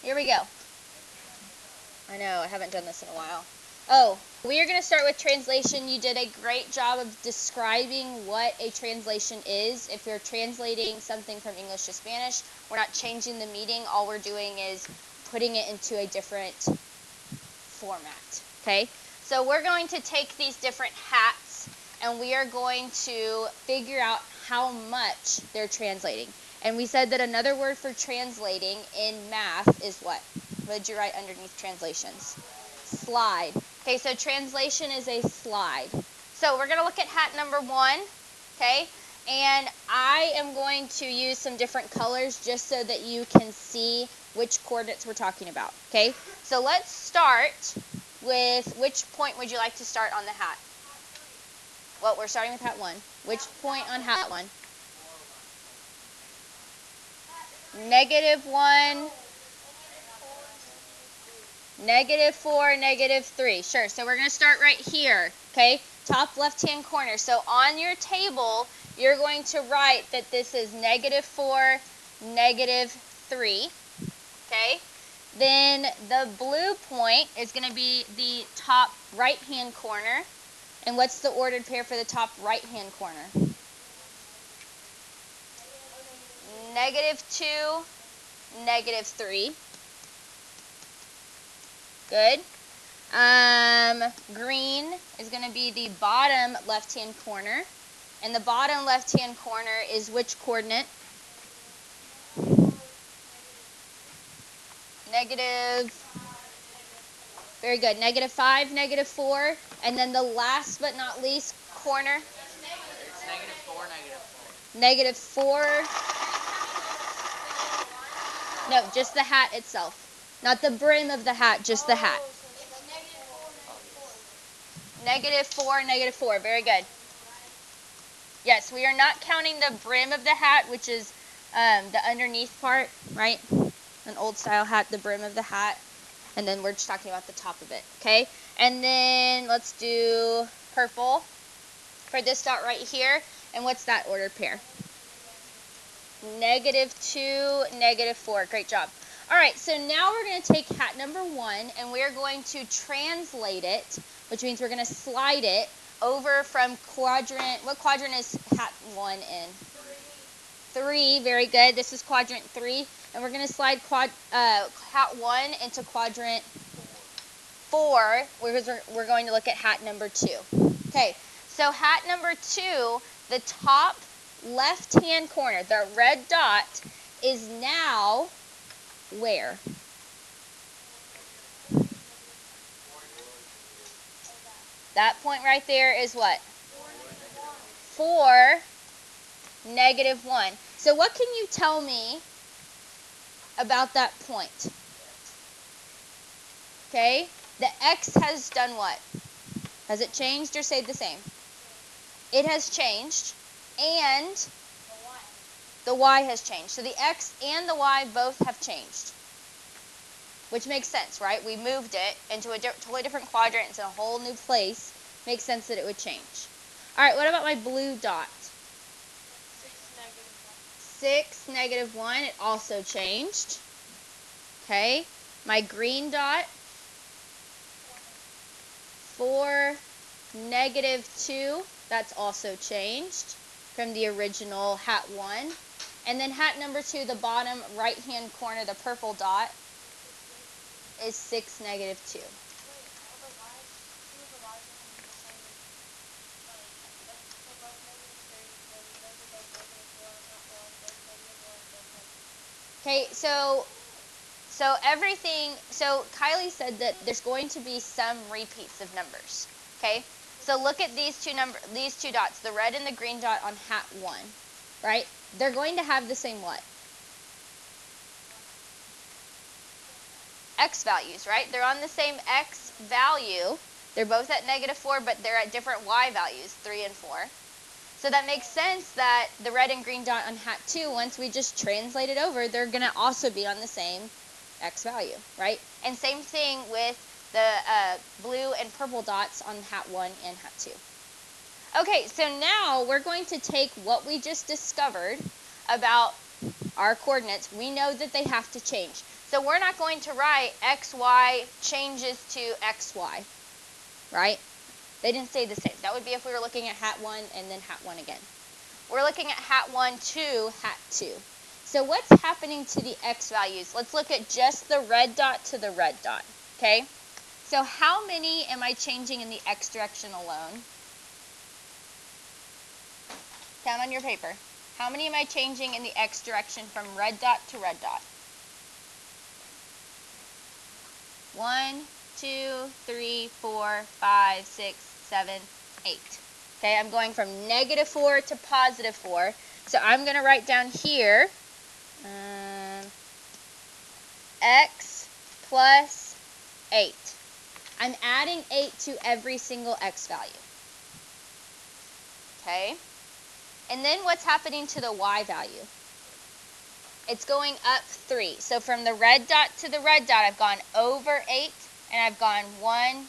Here we go. I know, I haven't done this in a while. Oh, we are going to start with translation. You did a great job of describing what a translation is. If you're translating something from English to Spanish, we're not changing the meaning. All we're doing is putting it into a different format. Okay? So we're going to take these different hats and we are going to figure out how much they're translating. And we said that another word for translating in math is what? What did you write underneath translations? Slide. Okay, so translation is a slide. So we're going to look at hat number 1, okay? And I am going to use some different colors just so that you can see which coordinates we're talking about, okay? So let's start with, which point would you like to start on the hat? Well, we're starting with hat 1. Which point on hat 1? -1, -4, -3. Sure, so we're going to start right here, okay? Top left-hand corner. So on your table, you're going to write that this is -4, -3, okay? Then the blue point is going to be the top right-hand corner. And what's the ordered pair for the top right-hand corner? -2, -3. Good. Green is going to be the bottom left-hand corner. And the bottom left-hand corner is which coordinate? Negative. Very good. -5, -4. And then the last but not least corner? It's -4, -4. No, just the hat itself. Not the brim of the hat, just the hat. -4, -4. Very good. Yes, we are not counting the brim of the hat, which is the underneath part, right? An old style hat, the brim of the hat. And then we're just talking about the top of it, okay? And then let's do purple for this dot right here. And what's that ordered pair? -2, -4. Great job. All right, so now we're going to take hat number 1, and we're going to translate it, which means we're going to slide it over from quadrant. What quadrant is hat 1 in? 3. Very good. This is quadrant 3. And we're going to slide hat 1 into quadrant 4. We're going to look at hat number 2. Okay, so hat number 2, the top left-hand corner, the red dot, is now where? That point right there is what? 4, -1. So what can you tell me about that point? Okay, the x has done what? Has it changed or stayed the same? It has changed, and the y has changed. So the x and the y both have changed, which makes sense, right? We moved it into a totally different quadrant. It's in a whole new place. Makes sense that it would change. All right, what about my blue dot? 6, -1. It also changed. Okay, my green dot, 4, -2. That's also changed from the original hat 1. And then hat number 2, the bottom right-hand corner, the purple dot, is 6, -2. Okay, so Kylie said that there's going to be some repeats of numbers. Okay, so look at these two dots, the red and the green dot on hat 1, right? They're going to have the same what? X values, right? They're on the same X value. They're both at -4, but they're at different Y values, 3 and 4. So that makes sense that the red and green dot on hat 2, once we just translate it over, they're going to also be on the same X value, right? And same thing with the blue and purple dots on hat 1 and hat 2. Okay, so now we're going to take what we just discovered about our coordinates, we know that they have to change. So we're not going to write xy changes to xy, right? They didn't stay the same. That would be if we were looking at hat 1 and then hat 1 again. We're looking at hat 1 to hat 2. So what's happening to the x values? Let's look at just the red dot to the red dot, okay? So how many am I changing in the x direction alone? Count on your paper. How many am I changing in the x direction from red dot to red dot? 1, 2, 3, 4, 5, 6, 7, 8. Okay, I'm going from -4 to +4. So I'm going to write down here x plus 8. I'm adding 8 to every single x value. Okay? And then what's happening to the y value? It's going up 3. So from the red dot to the red dot, I've gone over 8, and I've gone 1,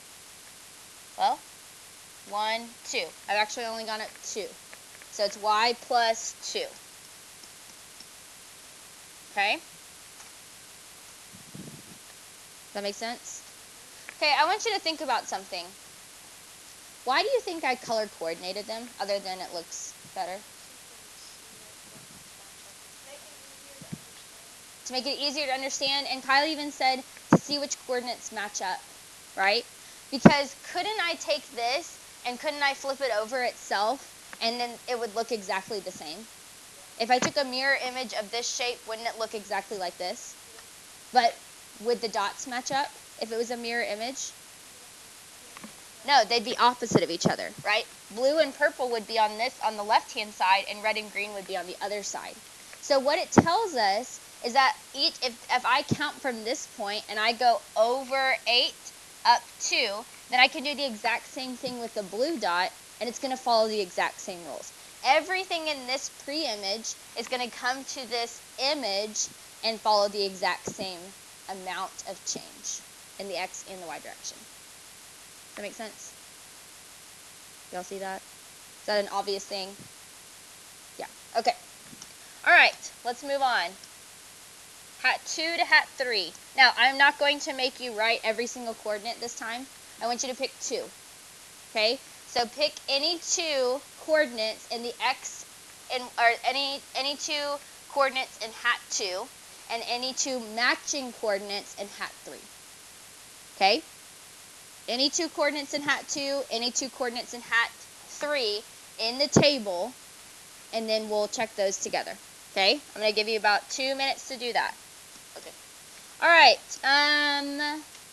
2. I've actually only gone up 2. So it's y plus 2. Okay? Does that make sense? Okay, I want you to think about something. Why do you think I color coordinated them, other than it looks better? To make it easier to understand, and Kyle even said to see which coordinates match up, right? Because couldn't I take this and couldn't I flip it over itself and then it would look exactly the same? If I took a mirror image of this shape, wouldn't it look exactly like this? But would the dots match up if it was a mirror image? No, they'd be opposite of each other, right? Blue and purple would be on the left-hand side, and red and green would be on the other side. So what it tells us is that if I count from this point and I go over 8 up 2, then I can do the exact same thing with the blue dot, and it's going to follow the exact same rules. Everything in this pre-image is going to come to this image and follow the exact same amount of change in the x and the y direction. Does that make sense? Y'all see that? Is that an obvious thing? Yeah. Okay. All right. Let's move on. Hat 2 to hat 3. Now, I'm not going to make you write every single coordinate this time. I want you to pick 2. Okay? So pick any 2 coordinates in the x, or any 2 coordinates in hat 2, and any 2 matching coordinates in hat 3. Okay? Any 2 coordinates in hat 2, any 2 coordinates in hat 3 in the table, and then we'll check those together. Okay? I'm going to give you about 2 minutes to do that. Okay. All right.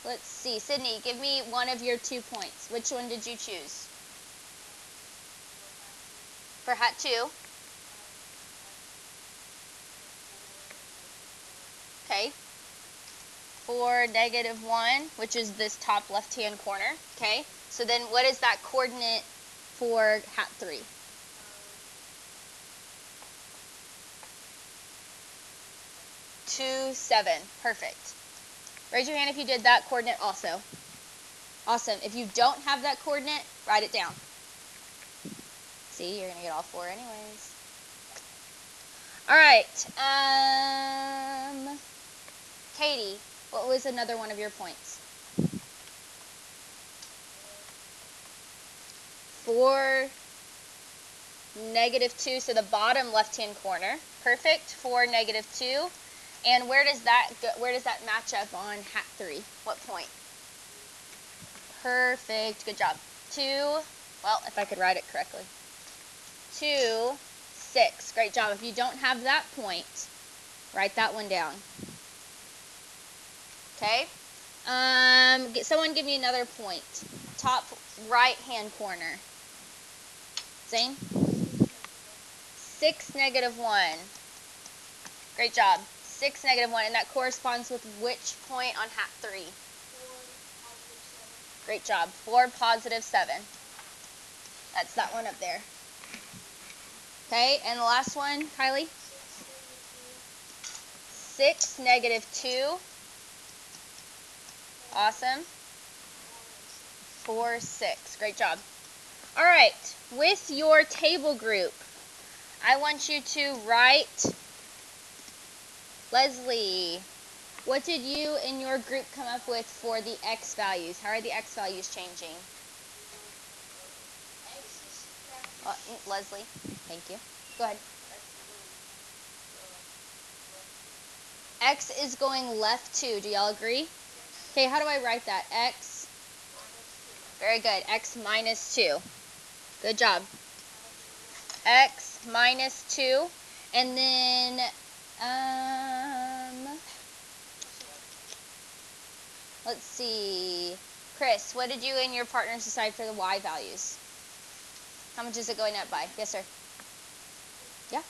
Let's see. Sydney, give me one of your 2 points. Which one did you choose? For hat 2? Okay. For -1, which is this top left-hand corner. Okay. So then what is that coordinate for hat 3? 2, 7. Perfect. Raise your hand if you did that coordinate also. Awesome. If you don't have that coordinate, write it down. See, you're going to get all 4 anyways. All right. Katie, what was another one of your points? For -2, so the bottom left-hand corner. Perfect. For -2. And where does that match up on hat 3? What point? Perfect. Good job. 2, well, if I could write it correctly. 2, 6. Great job. If you don't have that point, write that one down. Okay? Someone give me another point. Top right-hand corner. Same? 6, -1. Great job. 6, -1. And that corresponds with which point on hat 3? 4, +7. Great job. 4, +7. That's that one up there. Okay, and the last one, Kylie? 6, -2. Awesome. 4, 6. Great job. All right, with your table group, I want you to write Leslie, what did you and your group come up with for the x values? How are the x values changing? Leslie, thank you. Go ahead. X is going left 2. Do y'all agree? Okay, how do I write that? X. Very good. X minus 2. Good job. X minus 2. And then, let's see. Chris, what did you and your partners decide for the y values? How much is it going up by? Yes, sir. Yeah.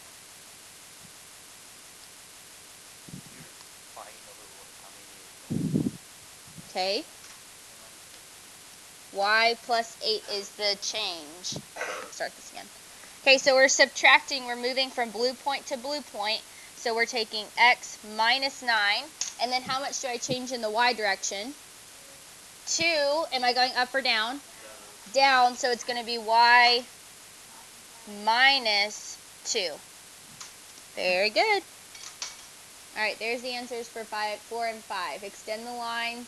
Okay. Y plus 8 is the change. Start this again. Okay, so we're subtracting. We're moving from blue point to blue point. So we're taking x minus 9. And then how much do I change in the y direction? 2. Am I going up or down? Down. So it's going to be y minus 2. Very good. All right, there's the answers for 4 and 5. Extend the lines,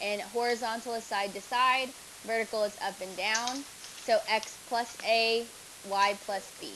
and horizontal is side to side. Vertical is up and down. So x plus a, y plus b.